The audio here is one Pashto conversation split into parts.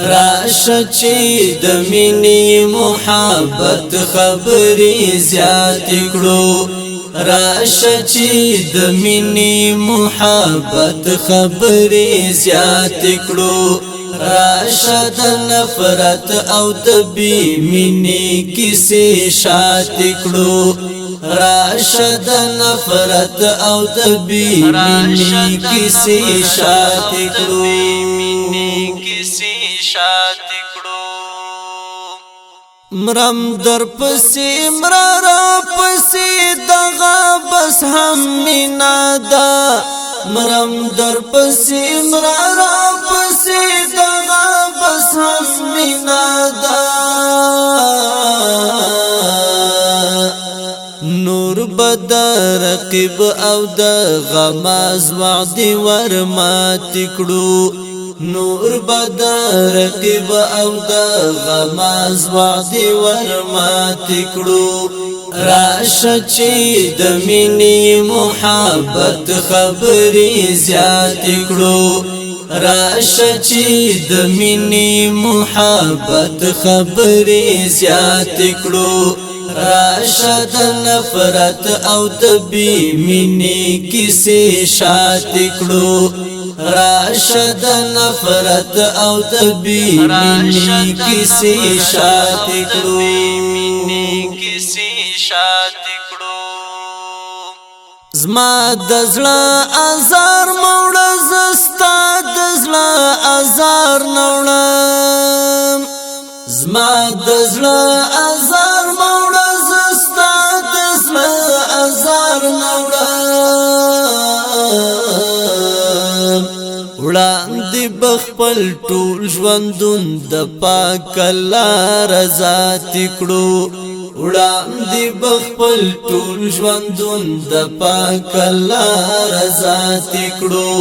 راشه چې د مینې محبت خبرې زیات کړو راشه چې د مینې محبت خبرې زیات کړو راشه د نفرت او د بې مینې کیسې شات کړو راشه د نفرت او د بې مینې کیسې شات کړو مرم در پسې مرارا پسې دغه بس هم مینا دا مرم در پسې مرارا پسې دغه بس هم مینا دا نور بد رقیب او د غماز وعدي ورمات کړو نور بد رقیب او د غماز وعدي ورمات کړو راشه چې د مینې محبت خبرې زیات کړو راشه چې د مینې محبت خبرې زیات کړو راشه د نفرت او د بې مینې کیسې شات کړو راشه د نفرت او د بې مینې کیسې شات کړو زما د زړه ازار موړه زستا د زړه ازار نوړم زما د زړه ازار موړه زستا د زړه ازار نوړم وړاندې بخپل ټول ژوندون د پاک الله رضا تکړو وړاندې بخپل ټول ژوندون د پاک الله رضا تکړو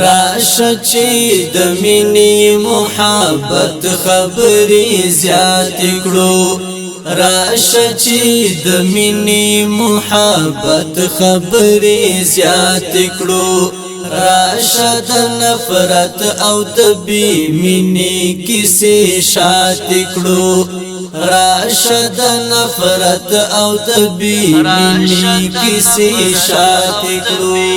راشه چې د مینې محبت خبرې زیات کړو راشه چې د مینې محبت خبرې زیات کړو راشه د نفرت او د بې مینې کیسې شات کړو راشه د نفرت او د بې مینې کیسې شات کړو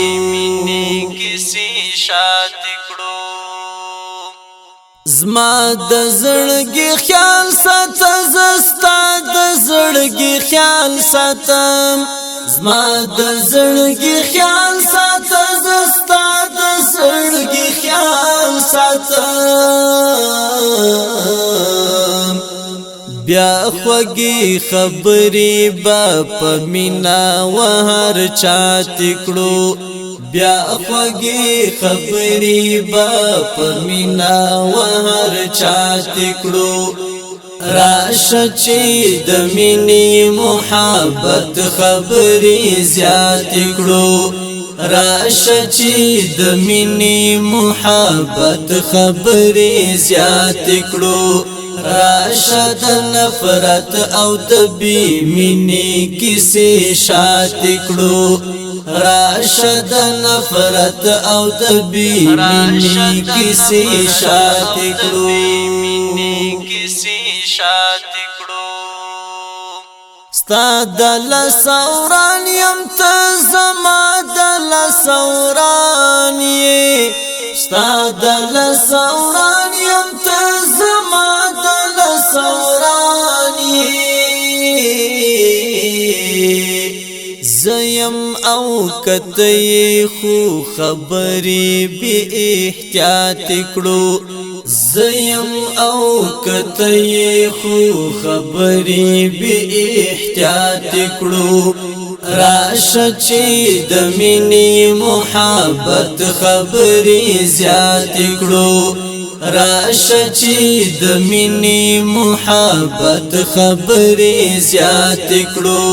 زما د زړګي خیال ساته زستا د زړګي خیال ساتم زما د زړګي خیال ساته زستا د زړګي خیال ساتم بیا خوږی خبرې با په مینا وهر چا تکړو بیا خوږی خبرې با په مینا وهر چا تکړو راشه چې د مینې محبت خبرې زیات کړو راشه چې د مینې محبت خبرې زیات کړو راشه د نفرت او د بې مینې کیسې شات کړو راشه د نفرت او د بې مینې کیسې شات کړو ستا د لسوران یم ته زما د لسوران یې ستا د لسوران یم ته زما د لسوران یې زیم او کته خو خبرې بی احتیاط کړو زیم او کته خو خبرې بی احتیاط کړو راشه چې د مینې محبت خبرې زیات کړو راشه چې د مینې محبت خبرې زیات کړو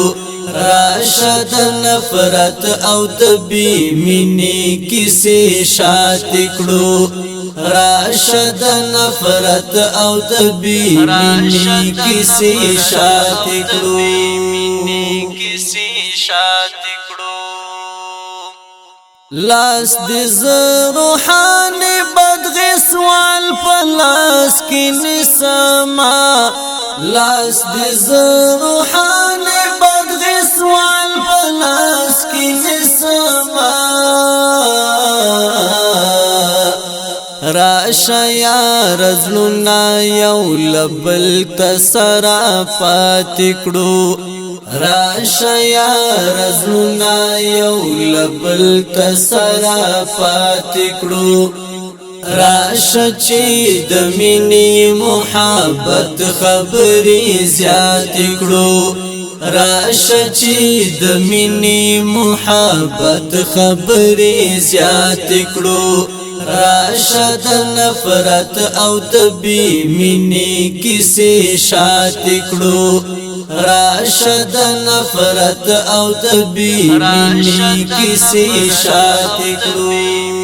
راشه د نفرت او د بې مینې کیسې شات کړو راشه د نفرت او د بې مینې کیسې شات کړو لاس دې ز روحاني بدغ سوال په لاس کې نسما لاس دې زروحان بدغسوال پلاس کې نسما راشا یا رزلنا یو لبل تسرا پاتکڑو راشا یا رزلنا یو لبل تسرا پاتکڑو راشا چی دمینی محبت خبری زیاد کڑو راشا چی دمینی محبت خبری زیاد کڑو راشا د نفرت او د بی مینی کسی شات کړو راشا د نفرت او د بی مینی کسی شات کړو